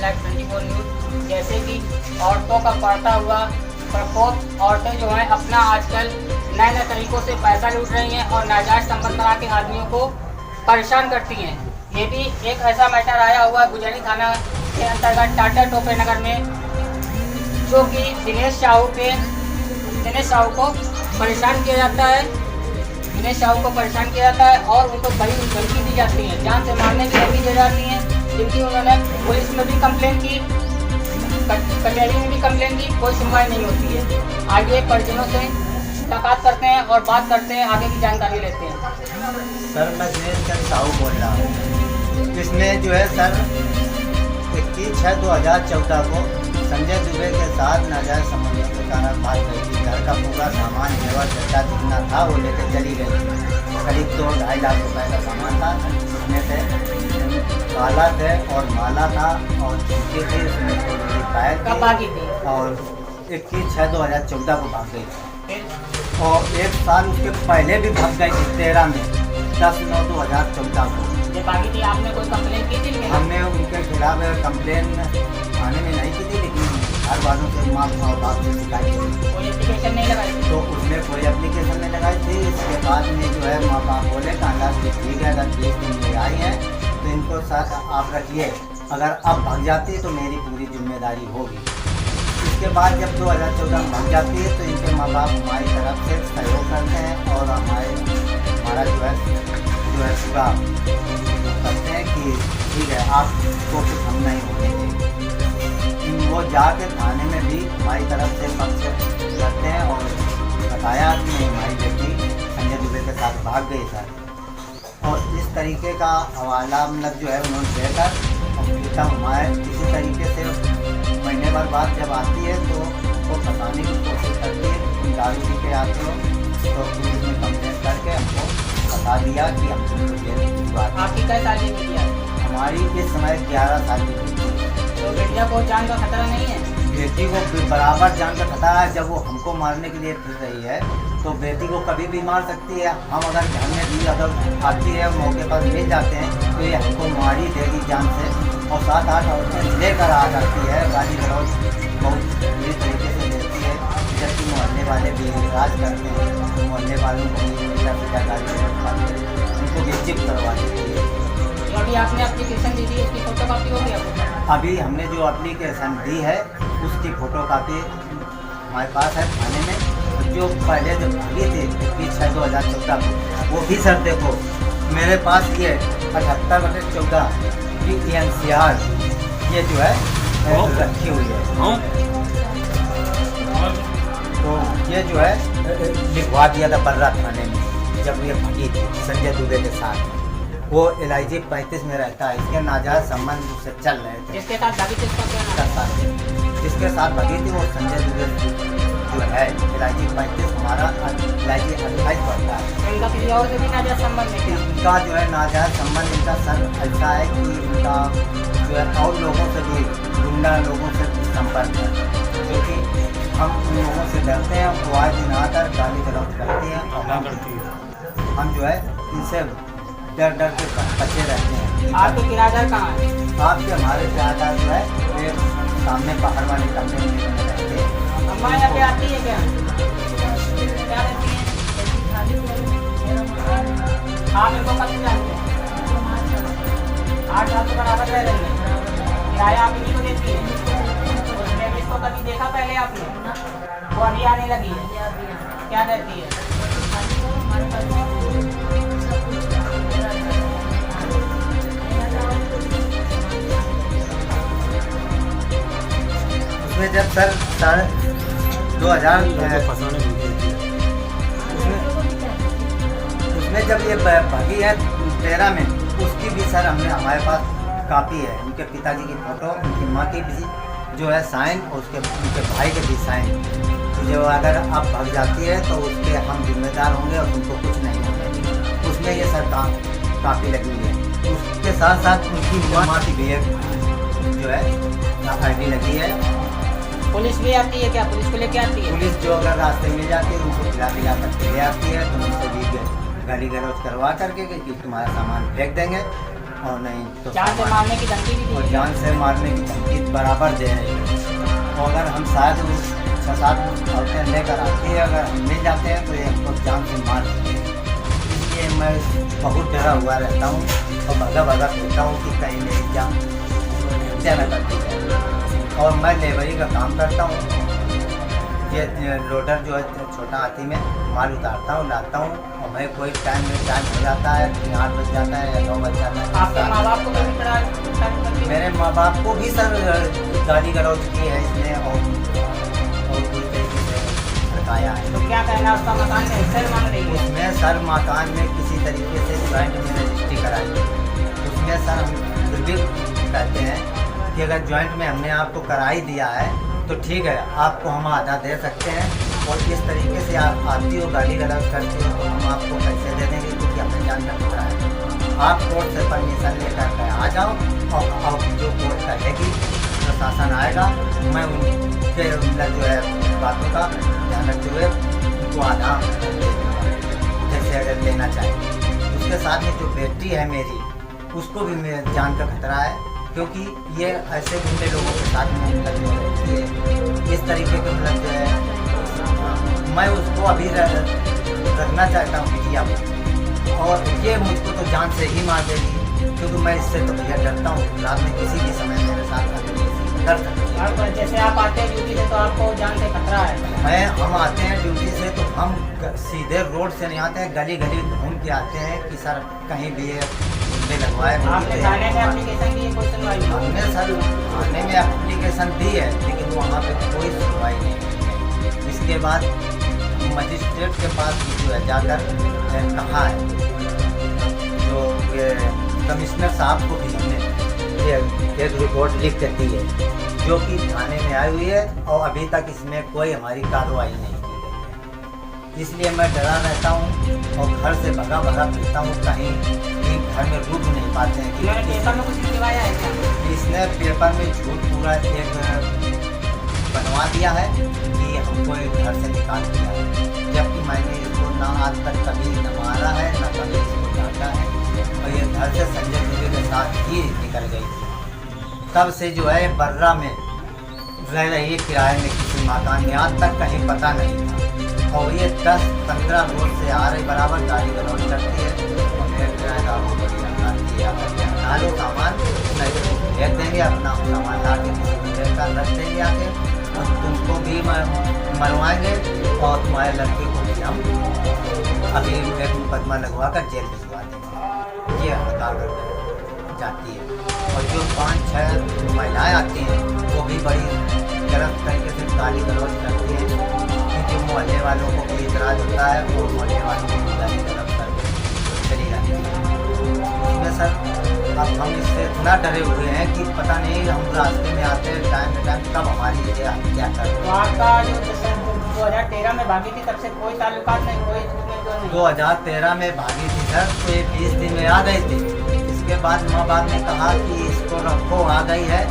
Live 24 news. जैसे कि औरतों का बढ़ता हुआ प्रकोप, औरतें जो हैं अपना आजकल नए नए तरीक़ों से पैसा लूट रही हैं और नाजायज़ संबंध बना के आदमियों को परेशान करती हैं। ये भी एक ऐसा मैटर आया हुआ गुजरी थाना के अंतर्गत टाटा टोपे नगर में, जो कि दिनेश साहू को परेशान किया जाता है। दिनेश साहू को परेशान किया जाता है और उनको बड़ी धमकी दी जाती है, जान से मारने की धमकी दी जाती है, जिनकी उन्होंने पुलिस में भी कंप्लेन की, कचहरी में भी कंप्लेन की, कोई सुनवाई नहीं होती है। आगे परिजनों से मुलाकात करते हैं और बात करते हैं, आगे की जानकारी लेते हैं। सर मैं दिनेश चंद साहू बोल रहा हूँ। इसमें जो है सर 21/6/2014 को संजय दुबे के साथ नाजायज संबंधों के कारण बात गई थी। घर का पूरा सामान जेवर जैसा जितना था वो लेकर चली गई थी। करीब 2-2.5 लाख रुपए का सामान था। उसमें से काला थे और माला था और झुमके थे, उसमें थोड़ी पायल कब भागी थी? और 21/6/2014 को भाग गई थी। और 1 साल उसके पहले भी भाग गई थी 13 में 10/9/2014 को। जब भागी थी आपने कोई कंप्लेन की थी? हमने उनके खिलाफ कंप्लेन थाने में नहीं की थी, लेकिन घर वालों से माँ और बाप से शिकायत की। कोई एप्लीकेशन नहीं लगाई थी? तो उसमें कोई एप्लीकेशन नहीं लगाई थी। इसके बाद में जो है माँ बाप बोले कांदा की ठीक है, अगर 20 दिन में आई हैं तो इनको साथ आप रखिए, अगर अब भाग जाती है तो मेरी पूरी जिम्मेदारी होगी। इसके बाद जब 2014 में भाग जाती है तो इनके माँ बाप हमारी तरफ से सहयोग करते हैं और हमारा जो है पूरा करते हैं कि ठीक है आपको कुछ हम नहीं होने देंगे। वो जाके थाने में भी हमारी तरफ से पक्ष करते हैं और बताया कि हमारी बेटी संजय दुबे के साथ भाग गई सर। और इस तरीके का हवाला मतलब जो है उन्होंने देकर पीता हमारे किसी तरीके से महीने भर बाद जब आती है तो वो फंसाने की कोशिश करती है। तुम दारू पी के आते हो तो पुलिस में कंप्लेन करके हमको बता दिया कि हम आपकी कै साल की बेटियाँ? हमारी इस समय 11 साल की बेटी है। तो बेटिया को जान का खतरा नहीं है? बेटी को बराबर जान का खतरा है। जब वो हमको मारने के लिए फिर रही है तो बेटी को कभी भी मार सकती है। हम अगर ध्यान में भी अगर आती है मौके पर मिल जाते हैं तो ये हमको मार ही देगी जान से। और 7-8 औरतें लेकर आ जाती है, गाली गलौज बहुत बुरी तरीके से देती है। जबकि मोहल्ले वाले भी इलाज करते हैं, मोहल्ले वालों को भी गाली गलौज उनको विजिट करवा देती है। अभी आपने एप्लीकेशन दी थी, उसकी फोटोकॉपी हो गई आपको? अभी हमने जो एप्लीकेशन दी है उसकी फ़ोटोकॉपी हमारे पास है थाने में। जो पहले जब भागी थी 21/6/2014 को वो भी सर देखो मेरे पास ये 78/14 की NCR ये जो है रखी हुई है। तो ये जो है लिखवा दिया था बर्रा थाने में जब ये भागी थी संजय दुबे के साथ। वो LIG 35 में रहता है। इसके नाजायज संबंध उससे चल रहे थे। जिसके साथ भागी थी उसका क्या नाम है? जिसके साथ भागी थी वो संजय दुबे जो है LIG 35 हमारा LIG 28 पड़ता है। इनका किसी और से भी नाजायज संबंध है? इनका जो है नाजायज संबंध इनका सर ऐसा है कि इनका जो है और लोगों से भी गुंडा लोगों से संपर्क है, क्योंकि हम उन लोगों से डरते हैं। वो आज दिन आकर गाली गलौज करती हैं और हम जो है इनसे डर के बचे रहते हैं। आपके किराएदार कहाँ है? आपके हमारे किराएदार जो है ये सामने पहाड़ वाले कमरे में रहते हैं। अम्मा यहाँ पे आती है क्या? क्या रहती है? आप इनको कब से जानते हैं? 8 साल के बराबर रह रही है। किराया आप इन्हीं को देती है? उसमें इसको कभी देखा पहले आपने? वो अभी आने लगी है? क्या रहती है? उसमें जब सर 2000 उसमें जब ये भागी है 13 में उसकी भी सर हमारे पास कापी है। उनके पिताजी की फ़ोटो, उनकी माँ की भी जो है साइन और उनके भाई के भी साइन। जो अगर आप भाग जाती है तो उसके हम जिम्मेदार होंगे और तुमको कुछ नहीं होगा। उसमें ये सर कापी लगी हुई है। उसके साथ साथ उनकी माँ की भी जो है ID लगी है। पुलिस भी आती है क्या? पुलिस को लेके आती है? पुलिस जो अगर रास्ते मिल जाती है उनको खिला करके ले आती है तो उनसे भी गाली गलौज करवा करके कि तुम्हारा सामान फेंक देंगे। और नहीं तो जान से मारने की धमकी भी और दी है। जान से मारने की धमकी बराबर दे रहे हैं। और अगर हम शायद 6-7 औरतें लेकर आती है, अगर हम मिल जाते हैं तो ये हमको जान से मार देते हैं। इसलिए मैं बहुत डरा हुआ रहता हूँ और भगा भगा सोचता हूँ कि कहीं मेरी जान हत्या न कर दी जाए। और मैं लेबरी का काम करता हूँ, ये लोडर जो है छोटा हाथी में माल उतारता हूँ, लाता हूँ। और मैं कोई टाइम हो जाता है, 8 बज जाता है या 9 बज जाता है। आपके माँ बाप को कभी पड़ा? मेरे माँ बाप को भी सर गाली गलौज की है इसने और पूरी तरीके से भड़काया है। तो क्या कहना उसका? मकान में हिस्सा मांग रही है। उसमें सर मकान में किसी तरीके से ज्वाइंट में रजिस्ट्री कराई। उसमें सर हम फिर भी कहते हैं कि अगर ज्वाइंट में हमने आपको करा ही दिया है तो ठीक है, आपको हम आधा दे सकते हैं। और इस तरीके से आप आती हो गाली गलौज करती हो तो हम आपको पैसे दे देंगे, क्योंकि हमें जान का खतरा है। आप कोर्ट से परमिशन लेकर के आ जाओ और जो कोर्ट कहेगी प्रशासन आएगा, मैं उनके मतलब जो है बातों का ध्यान रखते हुए उनको आधा जैसे अगर लेना चाहिए। उसके साथ में जो बेटी है मेरी, उसको भी मेरे जान का खतरा है, क्योंकि ये ऐसे गुंडे लोगों के साथ में मतलब जो रहती है इस तरीके के मतलब जो है। मैं उसको अभी रखना चाहता हूँ बिटिया को, और ये मुझको तो जान से ही मार देगी, क्योंकि मैं इससे तो भैया डरता हूँ। रात में किसी भी समय मेरे साथ डर सकती है। आप जैसे आप आते हैं ड्यूटी से तो आपको जान से खतरा है? हम आते हैं ड्यूटी से तो हम सीधे रोड से नहीं आते हैं, गली गली घूम के आते हैं कि सर कहीं भी गुंडे लगवाए। आपने थाने में एप्लीकेशन दी है, कोई सुनवाई नहीं? हमने सर थाने में एप्लीकेशन दी है, लेकिन वहाँ पे कोई सुनवाई नहीं है। इसके बाद मजिस्ट्रेट के पास भी जो है जाकर कहा है, जो कमिश्नर साहब को भी हमने एक रिपोर्ट लिख कर दी है, जो कि थाने में आई हुई है और अभी तक इसमें कोई हमारी कार्रवाई नहीं की गई है। इसलिए मैं डरा रहता हूँ और घर से भगा भगा फिरता हूँ, कहीं घर में रुक नहीं पाते हैं। मैंने पेपर में कुछ लिखवाया है क्या? इसने पेपर में झूठ पूरा एक बनवा दिया है कि हमको एक घर से निकाल दिया है, जबकि मैंने इसको ना आज तक कभी न मारा है ना कभी इसको डांटा है। और ये घर से संजय दुबे के साथ ही निकल गई थी। तब से जो है बर्रा में रह रही है किराए में किसी मकान में, आज तक कहीं पता नहीं था। और ये 10-15 रोज से आ रही, बराबर गाली गलौज करती है और मेरे किराएदार को बड़ी हंगाती है। ला लो सामान, नहीं तो भेज देंगे, अपना सामान ला के किसी का रख देंगे आके, और तुमको भी मरवाएंगे और तुम्हारे लड़के को भी हम अभी एक मुकदमा लगवा कर जेल भिजवा देंगे। ये हड़ताल कर जाती है। और जो 5-6 महिलाएं आती हैं वो भी बड़ी गलत तरीके से गाली गलौज करती हैं, कि जो मोहल्ले वालों को भी इतराज होता है वो मोहल्ले वालों को भी गाली गलौज करके चली जाती है। उसमें सर अब हम इससे इतना डरे हुए हैं कि पता नहीं, हम रास्ते में आते हैं टाइम कब हमारी ये हत्या कर। तो आपका जो 2013 में भागी थी तब से कोई ताल्लुकात नहीं, कोई 2013 में भागी थी सर, तो ये 20 दिन में आ गई थी। इसके बाद माँ बाप ने कहा कि इसको रखो, आ गई है